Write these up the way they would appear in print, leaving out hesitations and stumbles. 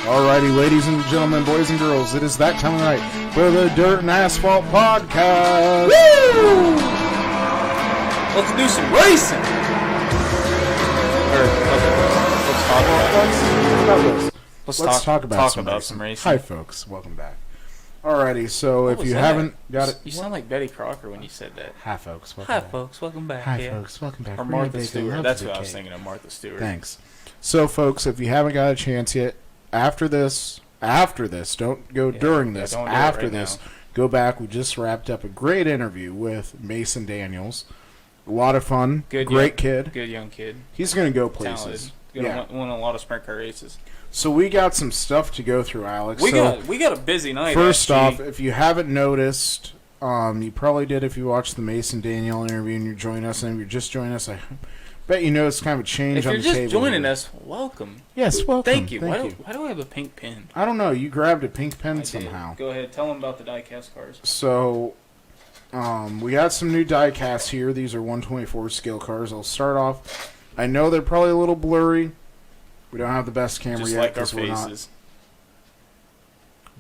Alrighty, ladies and gentlemen, boys and girls, it is that time of the night for the Dirt and Asphalt Podcast. Woo! Let's do some racing. Let's talk about some racing. Hi, folks. Welcome back. Alrighty, so if you haven't got it... You sound like Betty Crocker when you said that. Hi, folks. Hi, folks. Welcome back. Hi, folks. Welcome back. Or Martha Stewart. That's what I was thinking of, Martha Stewart. Thanks. So, folks, if you haven't got a chance yet, after this, don't go during this, after this, go back. We just wrapped up a great interview with Mason Daniels. A lot of fun. Great kid. Good young kid. He's going to go places. Talented. Win a lot of sprint car races. So we got some stuff to go through, Alex. We got a busy night. First off, if you haven't noticed, you probably did if you watched the Mason Daniel interview and you're joining us, and if you're just joining us, I bet you noticed kind of a change on the table. If you're just joining us, welcome. Yes, welcome. Thank you. Why do I have a pink pin? I don't know. You grabbed a pink pen somehow. Go ahead. Tell them about the die-cast cars. So, we got some new die-casts here. These are 124 scale cars. I'll start off. I know they're probably a little blurry. We don't have the best camera just yet. Like our faces.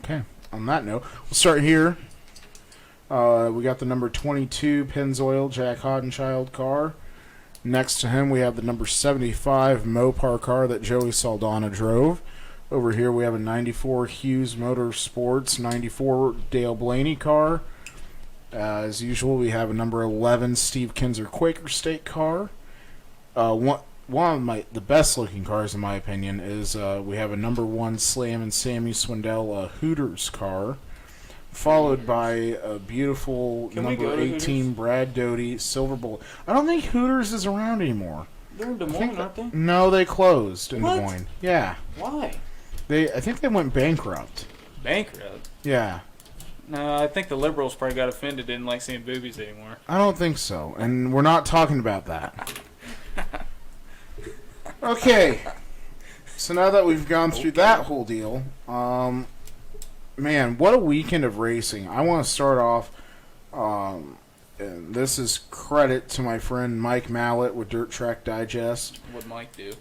Okay. On that note, we'll start here. We got the number 22 Pennzoil Jack Hoddenchild car. Next to him, we have the number 75 Mopar car that Joey Saldana drove. Over here, we have a 94 Hughes Motorsports 94 Dale Blaney car. As usual, we have a number 11 Steve Kinzer Quaker State car. One of the best looking cars, in my opinion, is we have a number 1 Slam and Sammy Swindell Hooters car, followed by a beautiful number 18 Brad Doty Silver Bullet. I don't think Hooters is around anymore. They're in Des Moines, aren't they? No, they closed in What? Des Moines. Yeah. Why? I think they went bankrupt. Bankrupt? Yeah. No, I think the liberals probably got offended, didn't like seeing boobies anymore. I don't think so, and we're not talking about that. Okay, so now that we've gone through that whole deal, man, what a weekend of racing. I want to start off, and this is credit to my friend Mike Mallett with Dirt Track Digest. What'd Mike do?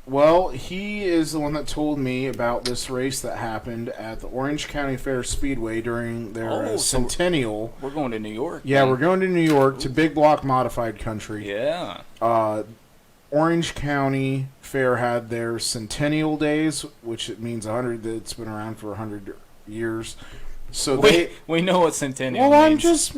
Well, he is the one that told me about this race that happened at the Orange County Fair Speedway during their centennial. We're going to New York. Yeah, we're going to New York to Big Block Modified Country. Yeah. Orange County Fair had their centennial days, which it means 100. It's been around for 100 years. So we know what centennial means. Well, I'm just,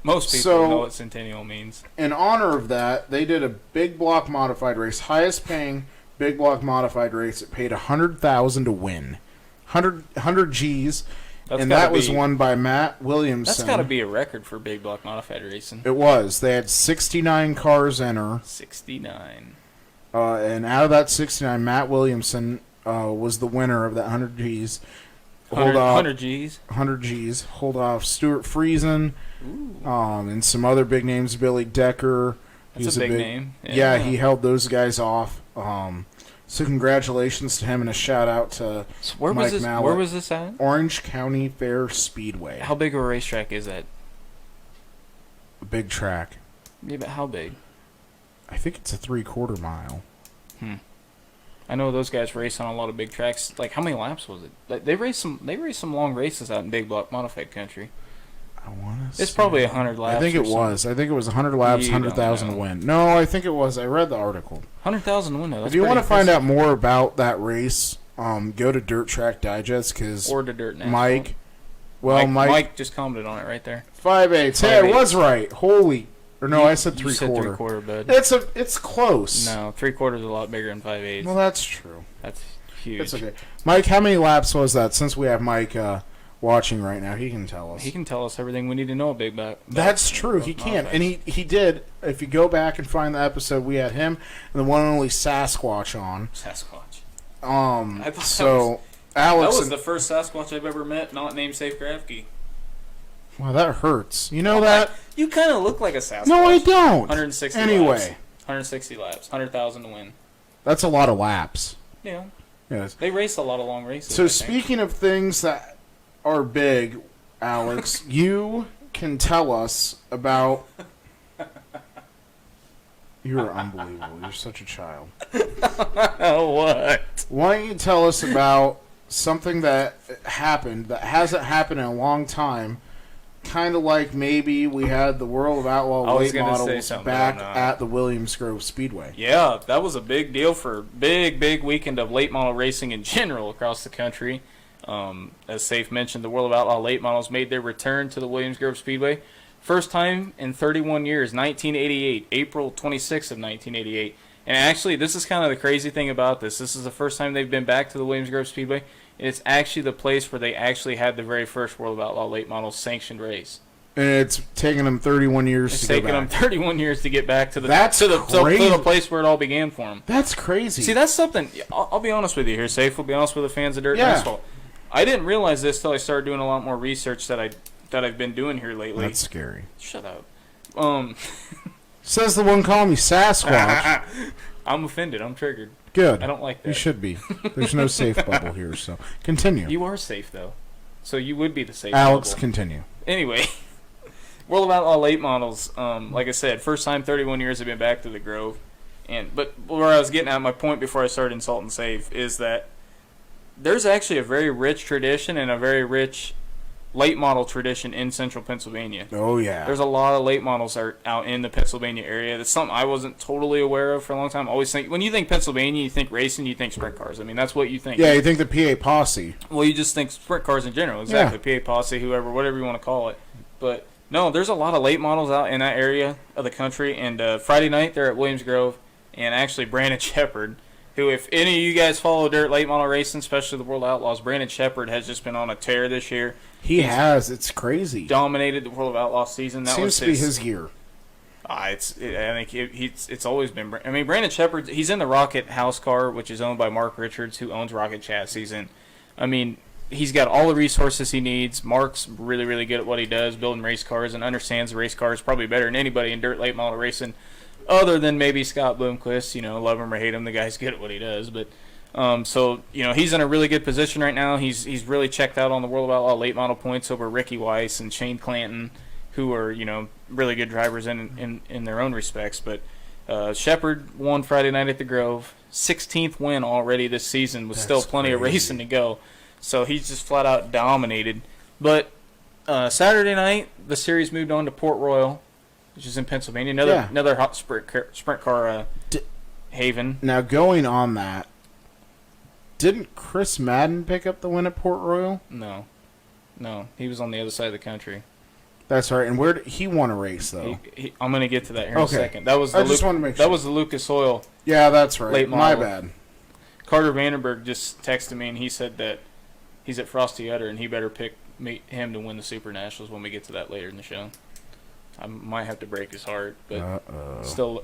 most people know what centennial means. In honor of that, they did a big block modified race, highest paying big block modified race. It paid $100,000 to win, 100 G's. That was won by Matt Williamson. That's got to be a record for big block modified racing. It was. They had 69 cars enter. 69. And out of that 69, Matt Williamson was the winner of that 100 G's. 100 G's? 100 G's. Hold off Stuart Friesen. And some other big names. Billy Decker. That's a big name. Yeah, he held those guys off. So congratulations to him and a shout out to Mike Mallett. Where was this at? Orange County Fair Speedway. How big of a racetrack is that? A big track. Yeah, but how big? I think it's a 3/4 mile. I know those guys race on a lot of big tracks. Like, how many laps was it? Like, they race some long races out in big block modified country. I want to. It's probably 100 laps. I think it was. I think it was 100 laps, 100,000 to win. No, I think it was. I read the article. 100,000 to win, though. If you want to find out more about that race, go to Dirt Track Digest or to Dirt National. Mike just commented on it right there. 5/8. Hey, I was right. Holy. Or no, I said 3/4. You said 3/4, bud. It's close. No, 3/4 is a lot bigger than 5/8. Well, that's true. That's huge. That's okay. Mike, how many laps was that? Since we have Mike watching right now, he can tell us. He can tell us everything we need to know about big block. That's true. He can, and he did. If you go back and find the episode, we had him and the one and only Sasquatch on. Sasquatch. Alex. That was the first Sasquatch I've ever met, not named Safe Grafke. Wow, that hurts. You know that? You kind of look like a Sasquatch. No, I don't. 160 anyway. laps. 160 laps. 100,000 to win. That's a lot of laps. Yeah. Yes. They race a lot of long races. So speaking of things that are big, Alex, you can tell us about You are unbelievable. You're such a child. Oh, what? Why don't you tell us about something that happened that hasn't happened in a long time? Kind of like maybe we had the World of Outlaw I was late gonna say models something, back but I'm not. at the Williams Grove Speedway. Yeah, that was a big deal for big weekend of late model racing in general across the country. As Safe mentioned, the World of Outlaw late models made their return to the Williams Grove Speedway. First time in 31 years, 1988, April 26th of 1988. And actually, this is kind of the crazy thing about this. This is the first time they've been back to the Williams Grove Speedway. It's actually the place where they actually had the very first World of Outlaw late models sanctioned race. And it's taken them 31 years It's to go taken them back. 31 years to get back to the That's to the crazy. place where it all began for them. That's crazy. See, that's something. I'll be honest with you here, Safe. We'll be honest with the fans of Dirt and Yeah. Asphalt. I didn't realize this till I started doing a lot more research that I've been doing here lately. That's scary. Shut up. Says the one calling me Sasquatch. I'm offended. I'm triggered. Good. I don't like that. You should be. There's no safe bubble here, so continue. You are safe though, so you would be the safe. Alex, bubble. continue. Anyway, World of Outlaw late models. Like I said, first time 31 years have been back to the Grove, but where I was getting at, my point before I started insulting Safe is that there's actually a very rich tradition and a very rich late model tradition in central Pennsylvania. Oh, yeah. There's a lot of late models are out in the Pennsylvania area. That's something I wasn't totally aware of for a long time. I always think when you think Pennsylvania, you think racing, you think sprint cars. I mean, that's what you think. Yeah, you think the PA posse. Well, you just think sprint cars in general. Exactly. PA Posse, whoever, whatever you want to call it. But no, there's a lot of late models out in that area of the country. And Friday night, they're at Williams Grove. And actually, Brandon Shepard, who, if any of you guys follow dirt late model racing, especially the World Outlaws, Brandon Shepard has just been on a tear this year. He has. It's crazy. Dominated the World of Outlaw season. That Seems was to be his year. I think it's always been. I mean, Brandon Shepard. He's in the Rocket House car, which is owned by Mark Richards, who owns Rocket Chassis, and I mean, he's got all the resources he needs. Mark's really good at what he does, building race cars, and understands the race cars probably better than anybody in dirt late model racing, other than maybe Scott Bloomquist. You know, love him or hate him, the guy's good at what he does, but. So you know he's in a really good position right now. He's really checked out on the World of Outlaw late model points over Ricky Weiss and Shane Clanton, who are really good drivers in their own respects. But Shepard won Friday night at the Grove, 16th win already this season, with still plenty of racing to go. So he's just flat out dominated. But Saturday night the series moved on to Port Royal, which is in Pennsylvania. Another hot sprint car haven. Now going on that. Didn't Chris Madden pick up the win at Port Royal? No, he was on the other side of the country. That's right. And where did he won a race though? I'm going to get to that here in a second. That was I just want to make sure. That was the Lucas Oil. Yeah, that's right. Late My model. bad. Carter Vandenberg just texted me and he said that he's at Frosty Udder and he better pick him to win the Super Nationals when we get to that later in the show. I might have to break his heart, but still.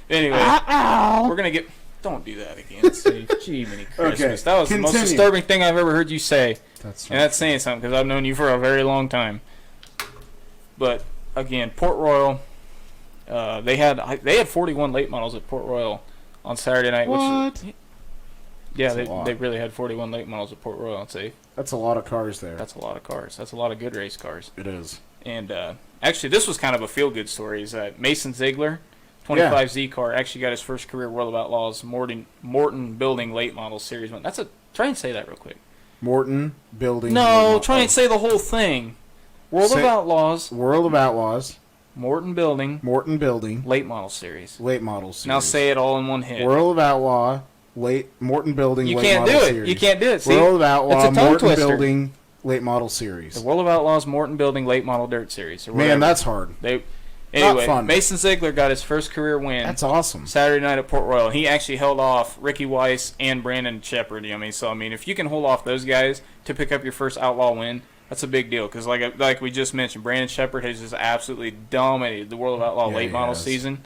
Anyway, we're going to get. Don't do that again, Steve. Gee, many Christmas. Okay, That was the most disturbing thing I've ever heard you say. That's And that's saying something because I've known you for a very long time. But again, Port Royal, they had 41 late models at Port Royal on Saturday night. What? Yeah, That's they really had 41 late models at Port Royal. I'd say That's a lot of cars there. that's a lot of cars. That's a lot of good race cars. It is. And actually, this was kind of a feel-good story. Is that Mason Ziegler, 25Z car, actually got his first career World of Outlaws Morton Building Late Model Series 1. Try and say that real quick. Morton Building. No, try and say the whole thing. World of Outlaws, World of Outlaws. Morton Building, Late Model Series. Late Model Series. Now say it all in one hit. World of Outlaw. Morton Building. You Late can't Model do it. Series. You can't do it. See? World of Outlaw. It's a tongue Morton twister. Building. Late Model Series. The World of Outlaws Morton Building Late Model Dirt Series. Or Man, whatever. that's hard. Anyway, fun. Mason Ziegler got his first career win. That's awesome. Saturday night at Port Royal. He actually held off Ricky Weiss and Brandon Shepard. If you can hold off those guys to pick up your first Outlaw win, that's a big deal. Because like we just mentioned, Brandon Shepard has just absolutely dominated the World of Outlaw late model season,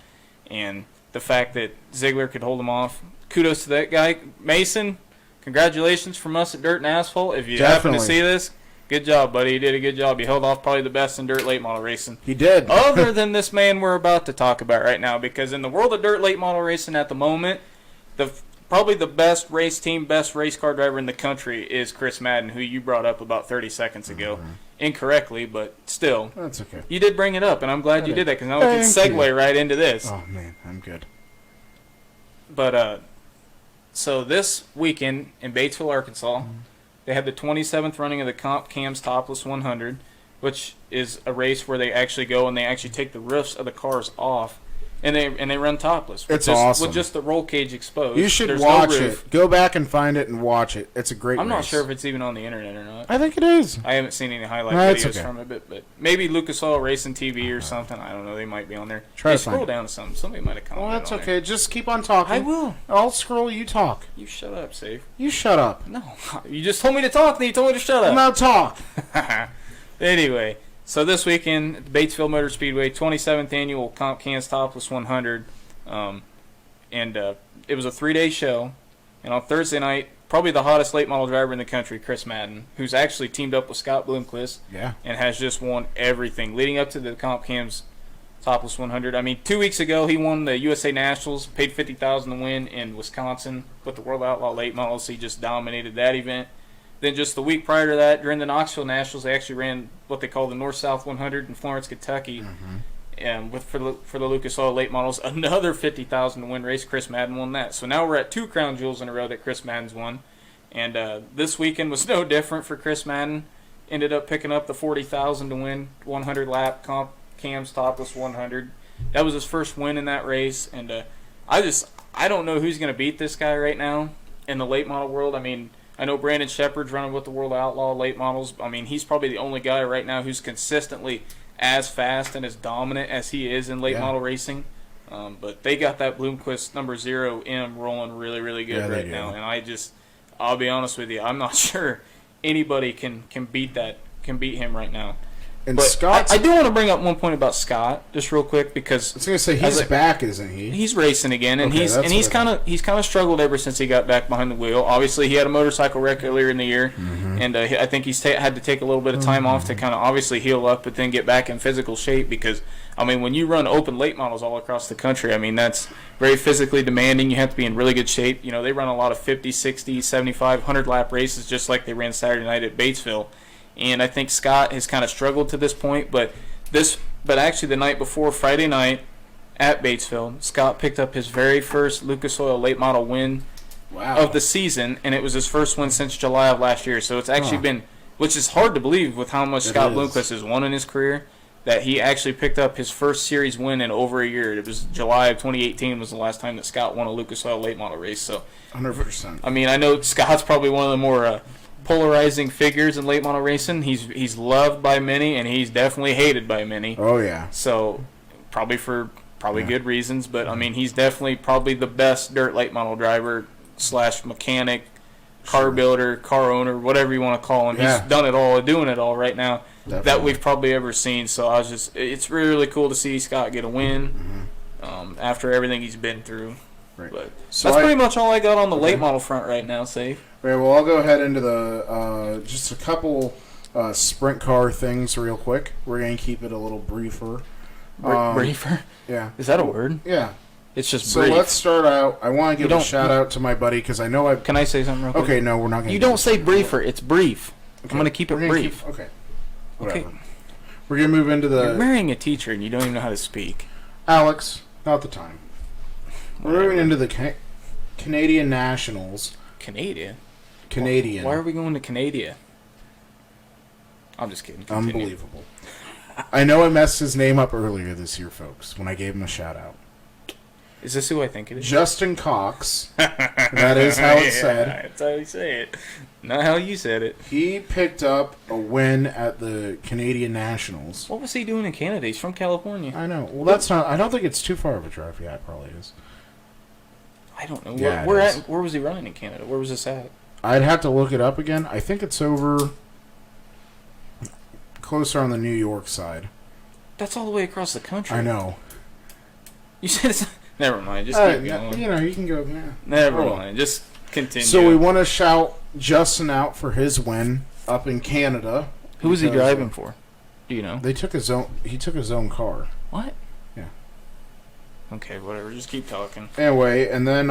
and the fact that Ziegler could hold him off, kudos to that guy, Mason. Congratulations from us at Dirt and Asphalt. If you happen to see this, good job, buddy. You did a good job. You held off probably the best in dirt late model racing. He did. Other than this man we're about to talk about right now, because in the world of dirt late model racing at the moment, probably the best race team, best race car driver in the country is Chris Madden, who you brought up about 30 seconds ago. incorrectly, but still. That's okay. You did bring it up, and I'm glad you Okay. did that, because now we can Thank segue you. right into this. Oh man, I'm good. But, so this weekend in Batesville, Arkansas, they had the 27th running of the Comp Cams Topless 100, which is a race where they actually go and they actually take the roofs of the cars off, and they run topless. It's just, awesome. With just the roll cage exposed. You should There's watch no roof. it. Go back and find it and watch it. It's a great. I'm not race. sure if it's even on the internet or not. I think it is. I haven't seen any highlight No, it's videos okay. from it, but maybe Lucas Oil Racing TV or something. I don't know. They might be on there. Try Hey, to find scroll it. down to something. Somebody might have commented. Well, that's on okay. there. Just keep on talking. I will. I'll scroll. You talk. You shut up, Safe. You shut up. No, you just told me to talk, then you told me to shut up. Now talk. Anyway, so this weekend at the Batesville Motor Speedway, 27th annual Comp Cans Topless 100, and it was a 3-day show. And on Thursday night, probably the hottest late model driver in the country, Chris Madden, who's actually teamed up with Scott Bloomquist Yeah. and has just won everything leading up to the Comp Cams Topless 100. I mean, 2 weeks ago he won the USA Nationals, paid $50,000 to win in Wisconsin with the World Outlaw Late Models. He just dominated that event. Then just the week prior to that, during the Knoxville Nationals, they actually ran what they call the North-South 100 in Florence, Kentucky. And for the Lucas Oil Late Models, another $50,000 to win race. Chris Madden won that. So now we're at 2 crown jewels in a row that Chris Madden's won. And this weekend was no different for Chris Madden. Ended up picking up the $40,000 to win 100 lap Comp Cams Topless 100. That was his first win in that race. And I don't know who's going to beat this guy right now in the late model world. I mean, I know Brandon Shepard's running with the World Outlaw Late Models. I mean, he's probably the only guy right now who's consistently as fast and as dominant as he is in late model racing. But they got that Bloomquist number 0M rolling really, really good right now. And I'll be honest with you, I'm not sure anybody can beat him right now. And But Scott, I do want to bring up one point about Scott, just real quick, because I was gonna say as he's a- back, isn't he? he's racing again, and Okay, he's that's what I he's kind of struggled ever since he got back behind the wheel. Obviously, he had a motorcycle wreck earlier in the year, and I think he's had to take a little bit of time off to kind of obviously heal up, but then get back in physical shape. Because I mean, when you run open late models all across the country, I mean that's very physically demanding. You have to be in really good shape. You know, they run a lot of 50, 60, 75, 100 lap races, just like they ran Saturday night at Batesville. And I think Scott has kind of struggled to this point, but actually the night before, Friday night at Batesville, Scott picked up his very first Lucas Oil late model win of the season, and it was his first win since July of last year. So it's actually been, which is hard to believe with how much Scott Bloomquist has won in his career, that he actually picked up his first series win in over a year. It was July of 2018 was the last time that Scott won a Lucas Oil late model race. So 100%. I mean, I know Scott's probably one of the more polarizing figures in late model racing. He's loved by many, and he's definitely hated by many. Oh yeah. So probably for good reasons, but I mean, he's definitely probably the best dirt late model driver / mechanic, car builder, car owner, whatever you want to call him. Yeah. He's done it all, doing it all right now that Definitely. we've probably ever seen. So it's really, really cool to see Scott get a win after everything he's been through. Right. But So that's pretty much all I got on the late model front right now, Safe. Okay, well, I'll go ahead into the just a couple sprint car things real quick. We're gonna keep it a little briefer. Briefer? Yeah. Is that a word? Yeah. It's just So brief. let's start out. I want to give a don't- shout out to my buddy because I know I've. Can I say something real quick? Okay, no, we're not gonna. You do don't this. say briefer. It's brief. Okay. I'm going to keep it We're gonna brief. okay. Okay. Whatever. We're gonna move into You're the marrying a teacher and you don't even know how to speak. Alex. Not the time. We're moving into the Canadian Nationals. Canada? Canadian. Why are we going to Canada? I'm just kidding. Continue. Unbelievable. I know I messed his name up earlier this year, folks, when I gave him a shout out. Is this who I think it is? Justin Cox. That is how it's said. That's how you say it. Not how you said it. He picked up a win at the Canadian Nationals. What was he doing in Canada? He's from California. I know. Well, that's not. I don't think it's too far of a drive. Yeah, it probably is. I don't know. Yeah, where it is. where was he running in Canada? Where was this at? I'd have to look it up again. I think it's over closer on the New York side. That's all the way across the country. I know. You said it's... Never mind. Just keep going. You know, you can go. Yeah. Never Oh. mind. Just continue. So we want to shout Justin out for his win up in Canada. Who was he because driving for? Do you know? They took his own. He took his own car. What? Yeah. Okay, whatever. Just keep talking. Anyway, and then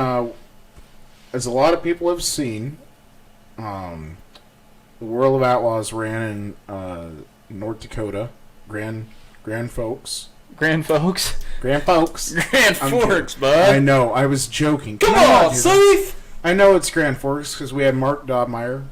as a lot of people have seen, the World of Outlaws ran in North Dakota, Grand Folks. Grand Folks. Grand Folks. Grand I'm Forks, kidding. bud. I know. I was joking. Come Can I not on, do that? safe. I know it's Grand Forks because we had Mark Dobmeyer,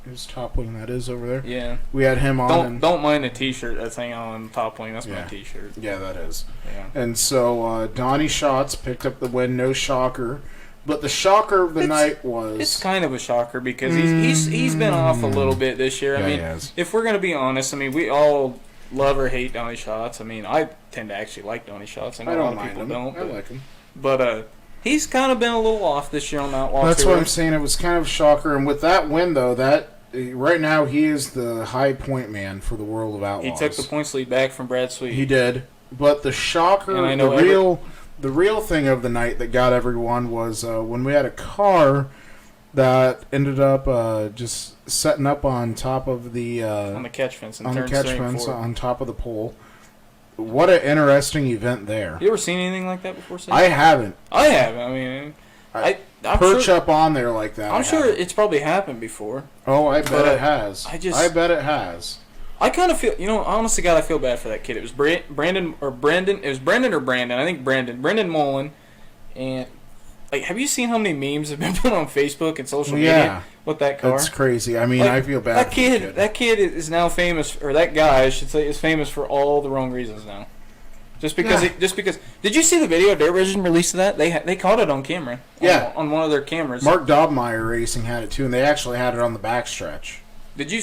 whose top wing that is over there. Yeah. We had him on. Don't mind the T-shirt that's hanging on the top wing. That's my Yeah. T-shirt. Yeah, that is. Yeah. And so Donnie Schatz picked up the win. No shocker. But the shocker of the night was... It's kind of a shocker because he's been off a little bit this year. Yeah, I mean, he has. if we're gonna be honest, I mean, we all love or hate Donnie Schatz. I mean, I tend to actually like Donnie Schatz. I know I a don't lot of mind people him. don't. I like him. But he's kind of been a little off this year on that Outlaw That's Tour. what I'm saying. It was kind of a shocker. And with that win, though, right now he is the high point man for the World of He Outlaws. took the points lead back from Brad Sweet. He did. But the shocker, And I know the real thing of the night that got everyone was when we had a car that ended up just setting up on top of the on the catch fence and on the turned catch straight fence forward. on top of the pole. What an interesting event there. You ever seen anything like that before, Sam? I haven't. I haven't. I mean, I'm Perch sure, up on there like that. I'm I sure haven't. it's probably happened before. Oh, I bet but, it has. I bet it has. I kind of feel, honestly, God, I feel bad for that kid. It was Brandon. It was Brendan or Brandon. I think Brendan Mullen. And like, have you seen how many memes have been put on Facebook and social media with that car? That's crazy. I mean, Like, I feel bad. That for the kid, that kid is now famous, or that guy, I should say, is famous for all the wrong reasons now. Just because, Did you see the video Dirt Vision released of that? They caught it on camera. Yeah. On one of their cameras. Mark Dobmeyer Racing had it too, and they actually had it on the backstretch. Did you?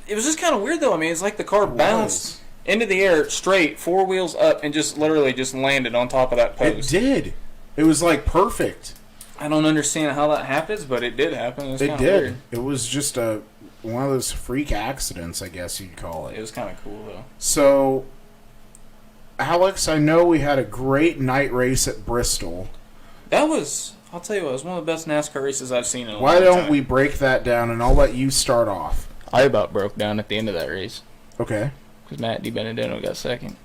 It was just kind of weird though. I mean, it's like the car bounced into the air straight, 4 wheels up, and just literally just landed on top of that It post. did. It was like perfect. I don't understand how that happens, but it did happen. It was It kind did. of weird. It was just one of those freak accidents, I guess you'd call It it. was kind of cool though. So, Alex, I know we had a great night race at Bristol. That was, I'll tell you what, it was one of the best NASCAR races I've seen in a Why long don't time. we break that down, and I'll let you start off. I about broke down at the end of that race Okay. because Matt DiBenedetto got second.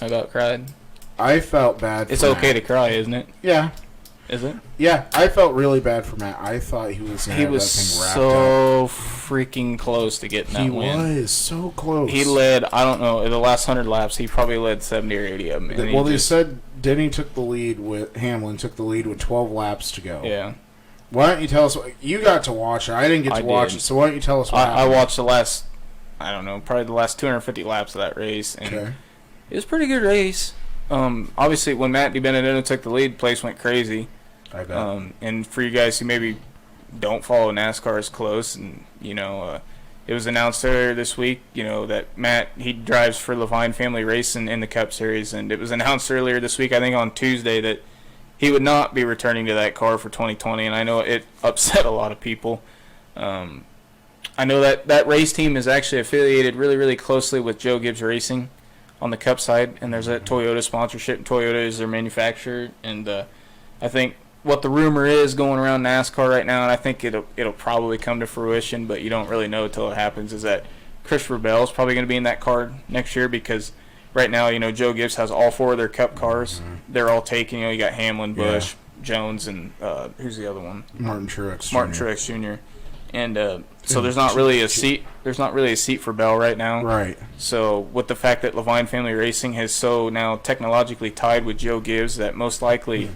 I about cried. I felt bad for It's Matt. okay to cry, isn't it? Yeah. Is it? Yeah, I felt really bad for Matt. I thought he was going to He have was that thing wrapped up. so freaking close to getting He that win. was so close. He led, I don't know, in the last 100 laps, he probably led 70 or 80 of them. And Well, he they just, said Denny took the lead with Hamlin took the lead with 12 laps to go. yeah. Why don't you tell us? You got to watch it. I didn't get to I watch did. it. So why don't you tell us what I happened? watched the last, I don't know, probably the last 250 laps of that race, and Okay. it was a pretty good race. Obviously, when Matt DiBenedetto took the lead, place went crazy. I bet. And for you guys who maybe don't follow NASCAR as close, and it was announced earlier this week, that Matt, he drives for Levine Family Racing in the Cup Series, and it was announced earlier this week, I think on Tuesday, that he would not be returning to that car for 2020, and I know it upset a lot of people. I know that race team is actually affiliated really, really closely with Joe Gibbs Racing on the Cup side, and there's a Toyota sponsorship, and Toyota is their manufacturer, and I think what the rumor is going around NASCAR right now, and I think it'll probably come to fruition, but you don't really know until it happens, is that Christopher Bell is probably going to be in that car next year because right now, Joe Gibbs has all 4 of their Cup cars. Mm-hmm. They're all taken. You got Hamlin, Busch, Jones, and who's the other one? Martin Truex. Jr. Martin Truex Jr. And so there's not really a seat. There's not really a seat for Bell right now. Right. So with the fact that Levine Family Racing has so now technologically tied with Joe Gibbs, that most likely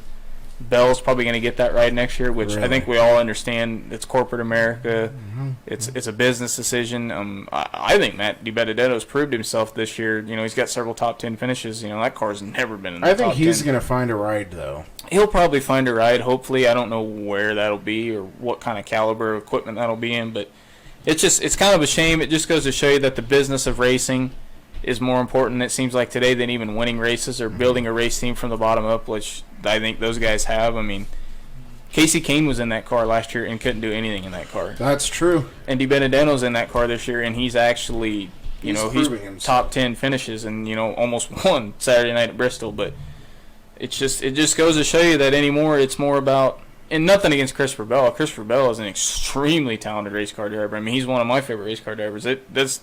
Bell's probably going to get that ride next year, which I think we all understand. It's corporate America. Mm-hmm. It's a business decision. I think Matt DiBenedetto's proved himself this year. He's got several top 10 finishes. That car's never been in the top 10. I think he's going to find a ride, though. He'll probably find a ride, hopefully. I don't know where that'll be or what kind of caliber of equipment that'll be in, but it's kind of a shame. It just goes to show you that the business of racing is more important, it seems like, today than even winning races or building a race team from the bottom up, which I think those guys have. I mean, Casey Kane was in that car last year and couldn't do anything in that car. That's true. And DiBenedetto's in that car this year, and he's actually, He's he's himself. top 10 finishes and, almost won Saturday night at Bristol. But it just goes to show you that anymore it's more about, and nothing against Christopher Bell. Christopher Bell is an extremely talented race car driver. I mean, he's one of my favorite race car drivers. That's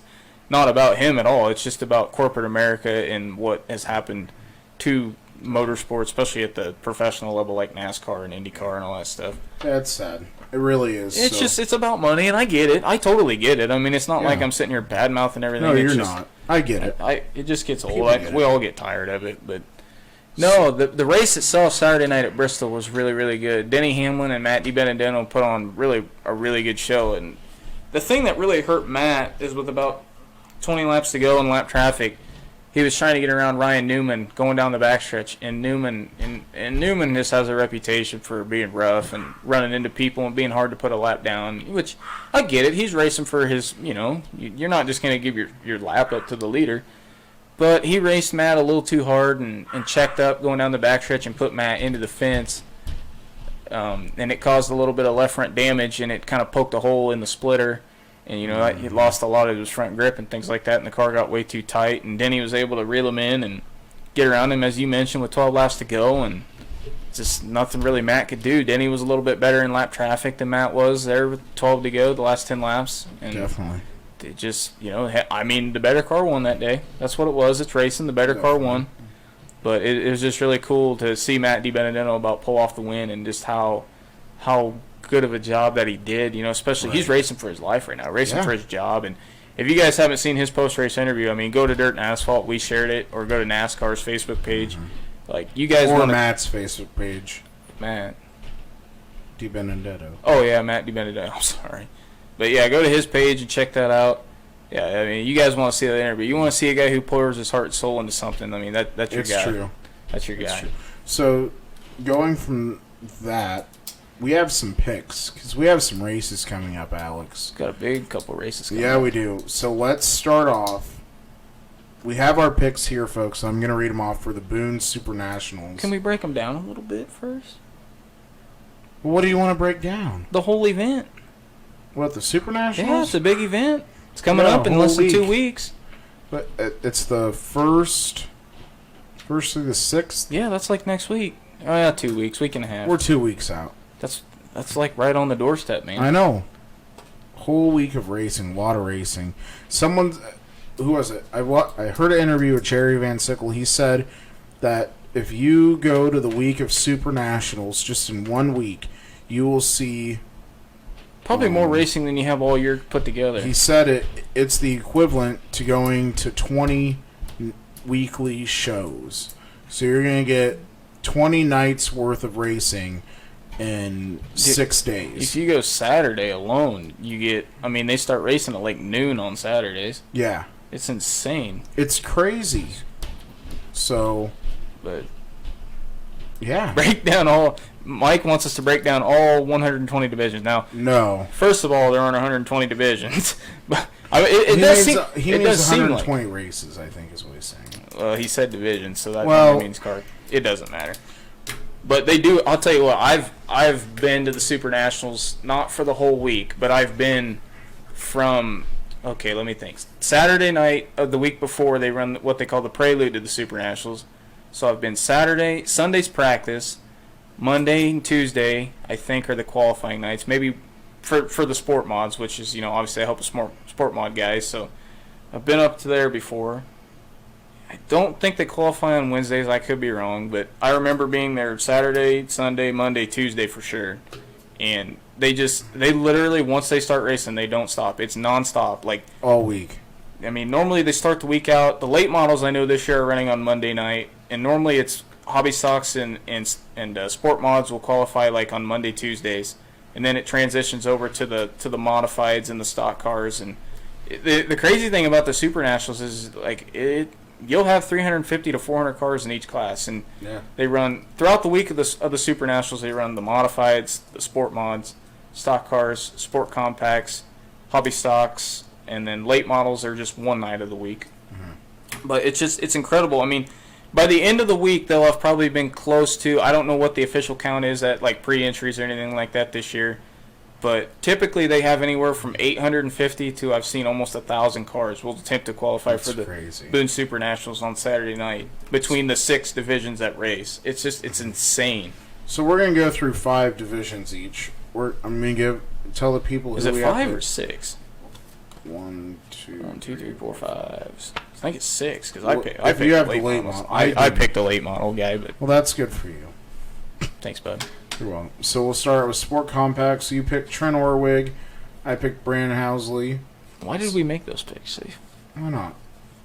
not about him at all. It's just about corporate America and what has happened to motorsports, especially at the professional level like NASCAR and IndyCar and all that stuff. That's sad. It really is. It's so. just it's about money, and I get it. I totally get it. I mean, it's not Yeah. like I'm sitting here bad mouthing everything. No, It's you're just, not. I get it. It just gets old. People get We it. all get tired of it, but no, the race itself Saturday night at Bristol was really, really good. Denny Hamlin and Matt DiBenedetto put on a really good show, and the thing that really hurt Matt is with about 20 laps to go in lap traffic, he was trying to get around Ryan Newman going down the backstretch, and Newman just has a reputation for being rough and running into people and being hard to put a lap down, which I get it. He's racing for his, you're not just going to give your lap up to the leader. But he raced Matt a little too hard and checked up going down the backstretch and put Matt into the fence. And it caused a little bit of left front damage, and it kind of poked a hole in the splitter. And, he lost a lot of his front grip and things like that, and the car got way too tight. And Denny was able to reel him in and get around him, as you mentioned, with 12 laps to go. And just nothing really Matt could do. Denny was a little bit better in lap traffic than Matt was there with 12 to go, the last 10 laps. And Definitely. it just, the better car won that day. That's what it was. It's racing. The better car won. But it was just really cool to see Matt DiBenedetto about pull off the win, and just how good of a job that he did. Especially he's racing for his life right now, racing for his job. And if you guys haven't seen his post-race interview, go to Dirt and Asphalt. We shared it, or go to NASCAR's Facebook page. Like, you guys Or want Matt's Facebook page. Matt. DiBenedetto. Oh, yeah, Matt DiBenedetto. I'm sorry. But, yeah, go to his page and check that out. Yeah, you guys want to see that interview. You want to see a guy who pours his heart and soul into something. That's your guy. It's true. That's your It's guy. true. So, going from that, we have some picks, because we have some races coming up, Alex. Got a big couple races coming Yeah, up. we do. So, let's start off. We have our picks here, folks. I'm going to read them off for the Boone Super Nationals. Can we break them down a little bit first? What do you want to break down? The whole event. What, the Super Nationals? Yeah, it's a big event. It's coming Yeah, up in whole less than 2 week. weeks. But it's the first through the 6th. Yeah, that's like next week. Oh, yeah, 2 weeks, week and a half. We're 2 weeks out. That's like right on the doorstep, man. I know. Whole week of racing, a lot of racing. Who was it? I heard an interview with Jerry Van Sickle. He said that if you go to the week of Super Nationals, just in 1 week, you will see. Probably more racing than you have all year put together. He said it's the equivalent to going to 20 weekly shows. So you're going to get 20 nights worth of racing in 6 days. If you go Saturday alone, you get. They start racing at like noon on Saturdays. Yeah. It's insane. It's crazy. So, But yeah. break down all. Mike wants us to break down all 120 divisions. Now, No. first of all, there aren't 120 divisions. But He it means does seem like. 120 races, I think is what he's saying. Well, he said division, so that Well- means car. It doesn't matter. But they do. I'll tell you what. I've been to the Super Nationals, not for the whole week, but I've been from. Okay, let me think. Saturday night of the week before, they run what they call the prelude to the Super Nationals. So I've been Sunday's practice, Monday and Tuesday, I think, are the qualifying nights. Maybe for the sport mods, which is, obviously I help with sport mod guys. So I've been up to there before. I don't think they qualify on Wednesdays. I could be wrong, but I remember being there Saturday, Sunday, Monday, Tuesday for sure. And they literally, once they start racing, they don't stop. It's nonstop. Like, All week. normally they start the week out. The late models I know this year are running on Monday night, and normally it's hobby stocks and sport mods will qualify like on Monday, Tuesdays, and then it transitions over to the modifieds and the stock cars. And the crazy thing about the Super Nationals is like you'll have 350 to 400 cars in each class, and Yeah. they run throughout the week of the Super Nationals. They run the modifieds, the sport mods, stock cars, sport compacts, hobby stocks, and then late models are just one night of the week. But it's incredible. By the end of the week, they'll have probably been close to. I don't know what the official count is at like pre-entries or anything like that this year. But typically they have anywhere from 850 to I've seen almost 1,000 cars will attempt to qualify That's for the crazy. Boone Super Nationals on Saturday night between the 6 divisions that race. It's insane. So we're going to go through 5 divisions each. I'm going to tell the people Is who it we 5 have or to- 6? 1, 2, 1, 2, 3, 4, 5. I think it's 6 because Well, I picked if you have the late models. model, I I picked the late model guy, but Well, that's good for you. thanks, bud. You're welcome. So we'll start with Sport Compacts. You picked Trent Orwig. I picked Brandon Housley. Why did we make those picks, Steve? Why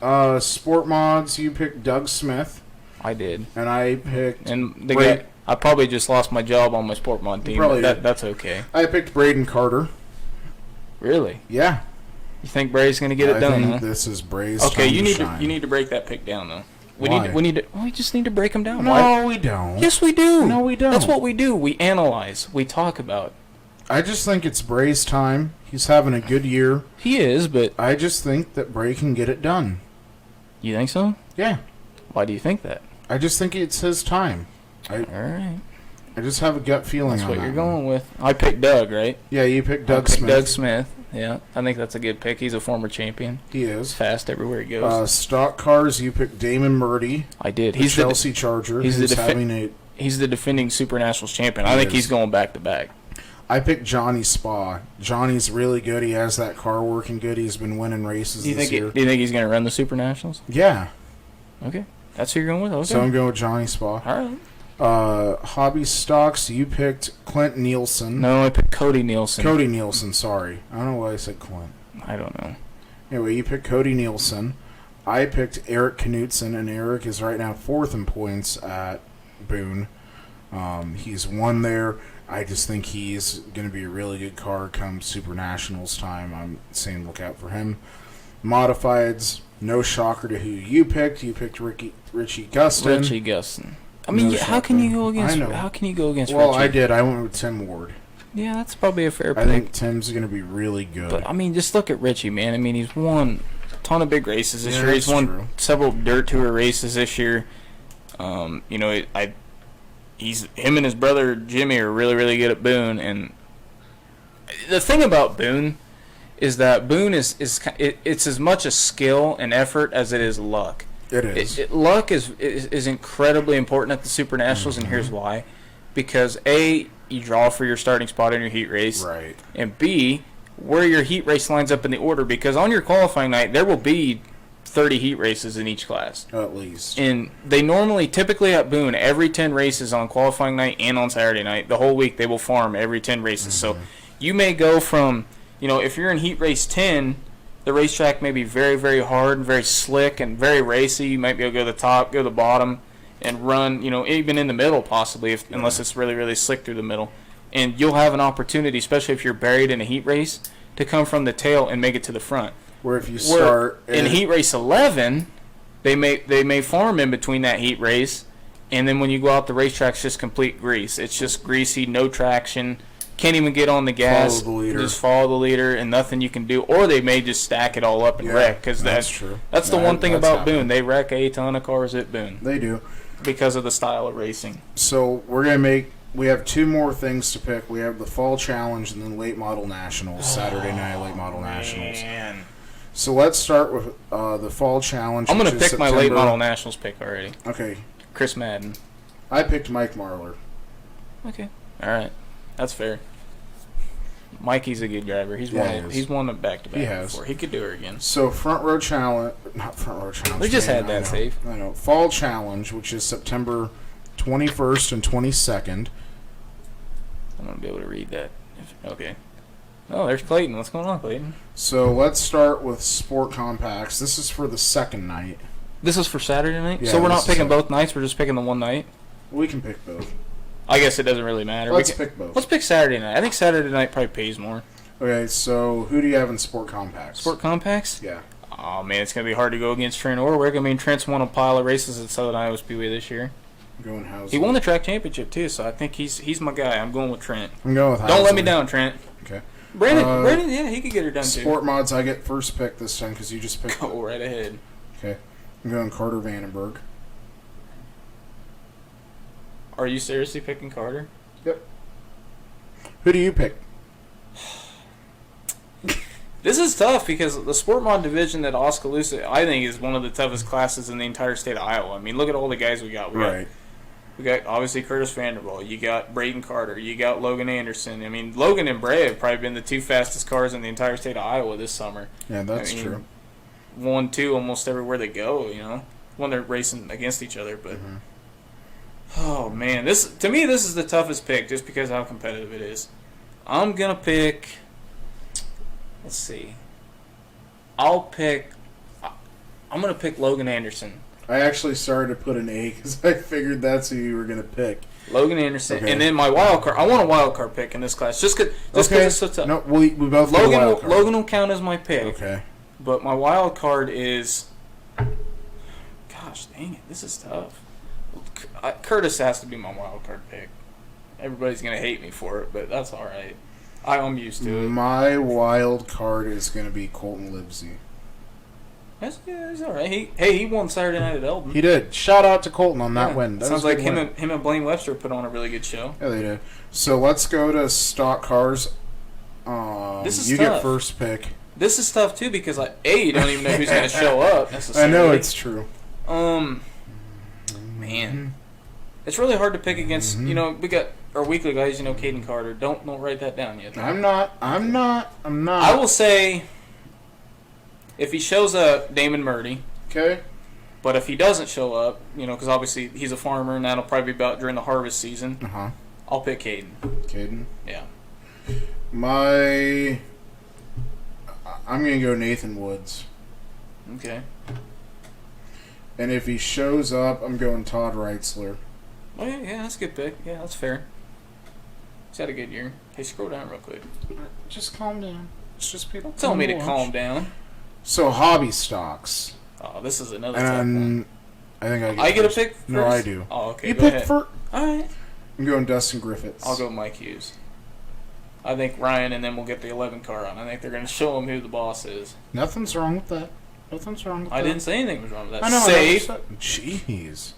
not? Sport Mods. You picked Doug Smith. I did. And I picked... And the guy, I probably just lost my job on my Sport Mod team. Probably But did. that's okay. I picked Braden Carter. Really? Yeah. You think Bray's going to get it I done, think huh? this is Bray's Okay, time you to need shine. to you need to break that pick down though. Why? We just need to break them down. No, Why? we don't. Yes, we do. No, we don't. That's what we do. We analyze. We talk about. I just think it's Bray's time. He's having a good year. He is, but I just think that Bray can get it done. you think so? Yeah. Why do you think that? I just think it's his time. All right. I just have a gut feeling That's on what that you're one. going with. I picked Doug, right? Yeah, you picked Doug I picked Smith. Doug Smith. Yeah, I think that's a good pick. He's a former champion. He He's is. fast everywhere he goes. Stock cars, you picked Damon Murdy, I did. the Chelsea Charger. he's the who's defi- having a. He's the defending Super Nationals champion. I He think is. he's going back to back. I picked Johnny Spa. Johnny's really good. He has that car working good. He's been winning races Do you this year. think he's going to run the Super Nationals? Yeah. Okay, that's who you're going with. Okay. So I'm going with Johnny Spa. All right. Hobby stocks, you picked Clint Nielsen. No, I picked Cody Nielsen. Cody Nielsen, sorry. I don't know why I said Clint. I don't know. Anyway, you picked Cody Nielsen. I picked Eric Knutson, and Eric is right now 4th in points at Boone. He's won there. I just think he's going to be a really good car come Super Nationals time. I'm saying look out for him. Modifieds, no shocker to who you picked. You picked Richie Gustin. Richie Gustin. I mean, No how can you shocker. go against? I know. How can you go against? Well, Richie? I did. I went with Tim Ward. Yeah, that's probably a fair I pick. think Tim's going to be really good. But I mean, just look at Richie, man. I mean, he's won a ton of big races this Yeah, year. He's that's won true. several dirt tour races this year. You know, he's him and his brother Jimmy are really, really good at Boone. And the thing about Boone is that Boone it's as much a skill and effort as it is luck. It is. Luck is incredibly important at the Super Nationals, and here's why. Because A, you draw for your starting spot in your heat race, Right. and B, where your heat race lines up in the order. Because on your qualifying night, there will be 30 heat races in each class. At least. And they typically at Boone, every 10 races on qualifying night and on Saturday night, the whole week they will farm every 10 races. So you may go from, if you're in heat race 10, the racetrack may be very, very hard, very slick, and very racy. You might be able to go to the top, go to the bottom, and run, even in the middle possibly, unless it's really, really slick through the middle. And you'll have an opportunity, especially if you're buried in a heat race, to come from the tail and make it to the front. Where if you start in heat race 11, they may farm in between that heat race, and then when you go out the racetrack's just complete grease. It's just greasy, no traction. Can't even get on the gas. Follow the leader. Just follow the leader, and nothing you can do. Or they may just stack it all up and wreck. Because that's true. That's the That- one thing that's about happened. Boone. They wreck a ton of cars at Boone They do. because of the style of racing. So we have 2 more things to pick. We have the Fall Challenge and then Late Model Nationals, Saturday night Late Model Nationals. Man. So let's start with the Fall Challenge. I'm going to which is pick my late September. model nationals pick already. Okay. Chris Madden. I picked Mike Marlar. Okay. All right. That's fair. Mikey's a good driver. He's Yeah, he is. he's won it back to back He has. before. He could do it again. So Front Row Challenge, not Front Row Challenge. We just man, had that I know, safe. I know. Fall Challenge, which is September 21st and 22nd. I'm going to be able to read that. Okay. Oh, there's Clayton. What's going on, Clayton? So let's start with Sport Compacts. This is for the second night. This is for Saturday night? Yeah, So we're this not is picking Saturday. both nights. We're just picking the one night? We can pick both. I guess it doesn't really matter. Let's pick both. Let's pick Saturday night. I think Saturday night probably pays more. Okay, so who do you have in Sport Compacts? Sport Compacts? Yeah. Oh, man, it's going to be hard to go against Trent Orwick. I mean, Trent's won a pile of races at Southern Iowa Speedway this year. I'm going Housley. He won the track championship, too, so I think he's my guy. I'm going with Trent. I'm going with Don't let me Housley. down, Trent. Okay. Brandon, yeah, he could get her done, Sport Mods, I get first pick this time because you just picked. too. Go right ahead. Okay. I'm going Carter Vandenberg. Are you seriously picking Carter? Yep. Who do you pick? This is tough because the Sport Mod division at Oskaloosa, I think, is one of the toughest classes in the entire state of Iowa. I mean, look at all the guys we got. We got obviously Curtis Vanderbilt. You got Braden Carter. You got Logan Anderson. I mean, Logan and Bray have probably been the 2 fastest cars in the entire state of Iowa this summer. Yeah, that's I mean, true. 1-2 almost everywhere they go. When they're racing against each other. But Oh man, this to me this is the toughest pick just because of how competitive it is. I'm gonna pick. Let's see. I'm gonna pick Logan Anderson. I actually started to put an A because I figured that's who you were going to pick. Logan Anderson, Okay. and then my wild card. I want a wild card pick in this class, just because it's so tough. No, we both get a wild card. Logan will count as my pick. Okay. But my wild card is. Gosh dang it, this is tough. Curtis has to be my wild card pick. Everybody's gonna hate me for it, but that's all right. I'm used to it. My wild card is going to be Colton Livesey. He's all right. He won Saturday night at Eldon. He did. Shout out to Colton on that Yeah. win. That Sounds was a like good him win. and Blaine Webster put on a really good show. Yeah, they did. So let's go to stock cars. This is you tough. get first pick. This is tough too because you don't even know who's going to show up I necessarily. know it's true. Man, it's really hard to pick against. You know, we got our weekly guys. You know, Caden Carter. Don't write that down yet. I'm not. I will say, if he shows up, Damon Murdy. Okay. But if he doesn't show up, you know, because obviously he's a farmer and that'll probably be about during the harvest season. I'll pick Caden. Caden. Yeah. I'm gonna go Nathan Woods. Okay. And if he shows up, I'm going Todd Reitzler. Oh yeah, that's a good pick. Yeah, that's fair. He's had a good year. Hey, scroll down real quick. Just calm down. It's just people. Tell me to calm down. So hobby stocks. Oh, this is another tough one. And I think I get a first. pick first? No, I do. Oh, okay. You go pick ahead. first. Alright. I'm going Dustin Griffiths. I'll go Mike Hughes. I think Ryan and then we'll get the 11 car on. I think they're going to show him who the boss is. Nothing's wrong with that. Nothing's wrong with that. I didn't say anything was wrong with that. I know. Safe. Jeez.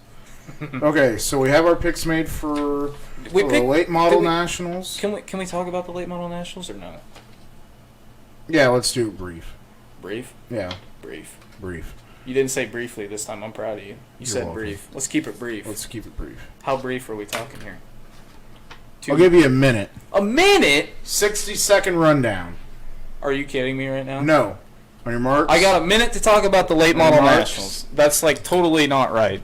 Okay, so we have our picks made for We the picked- late model did we- nationals. Can we talk about the late model nationals or no? Yeah, let's do it brief. Brief? Yeah, Brief. brief. You didn't say briefly this time. I'm proud of you. You said welcome. brief. Let's keep it brief. Let's keep it brief. How brief are we talking here? I'll give you a minute. A minute? 60-second rundown. Are you kidding me right now? No. On your marks. I got a minute to talk about the late On your model marks. nationals. That's like totally not right.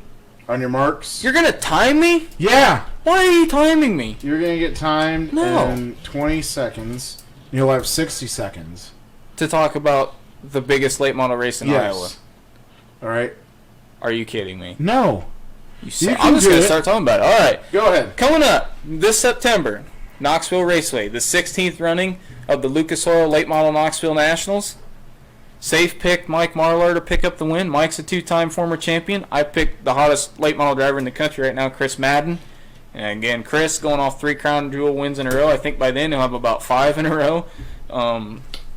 On your marks. You're gonna time me? Yeah. Why are you timing me? You're going to get timed No. in 20 seconds. You'll have 60 seconds. To talk about the biggest late model race in Yes. Iowa. All right. Are you kidding me? No. You can I'm just do gonna it. start talking about it. All right. Go ahead. Coming up this September, Knoxville Raceway, the 16th running of the Lucas Oil Late Model Knoxville Nationals. Safe picked Mike Marlar to pick up the win. Mike's a two-time former champion. I picked the hottest late model driver in the country right now, Chris Madden. And again, Chris going off 3 Crown Jewel wins in a row. I think by then he'll have about 5 in a row.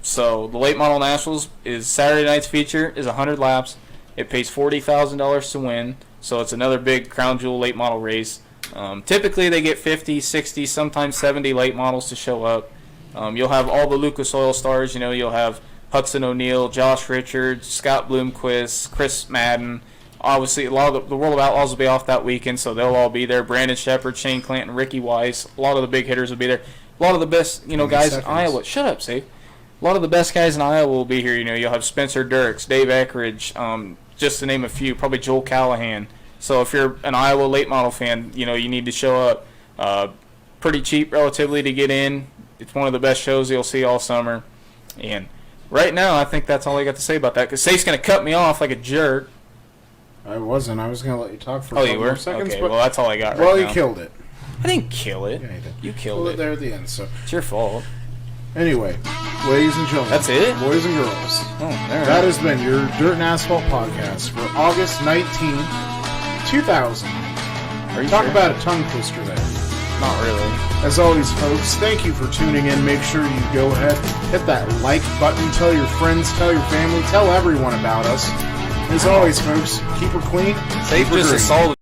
So the late model nationals is Saturday night's feature is 100 laps. It pays $40,000 to win. So it's another big Crown Jewel late model race. Typically they get 50, 60, sometimes 70 late models to show up. You'll have all the Lucas Oil stars. You know, you'll have Hudson O'Neill, Josh Richards, Scott Bloomquist, Chris Madden. Obviously, a lot of the World of Outlaws will be off that weekend, so they'll all be there. Brandon Shepard, Shane Clanton, Ricky Weiss. A lot of the big hitters will be there. A lot of the best, guys in Iowa. Shut up, Safe. A lot of the best guys in Iowa will be here. You'll have Spencer Dirks, Dave Eckridge, just to name a few. Probably Joel Callahan. So if you're an Iowa late model fan, you need to show up. Pretty cheap, relatively, to get in. It's one of the best shows you'll see all summer. And right now, I think that's all I got to say about that. Because Safe's going to cut me off like a jerk. I wasn't. I was going to let you talk for a Oh, couple you were? more seconds. Okay, but, well, that's all I got well, right you now. killed it. I didn't kill it. Yeah, you did. You killed it. there at the end. So It's your fault. anyway, ladies and gentlemen. That's it? Boys and girls. Oh, all right. That has been your Dirt and Asphalt podcast for August 19, 2000. Are you Talk sure? about a tongue twister there. Not really. As always, folks, thank you for tuning in. Make sure you go ahead, hit that like button, tell your friends, tell your family, tell everyone about us. As always, folks, keep her clean, Safe keep her just green. assaulted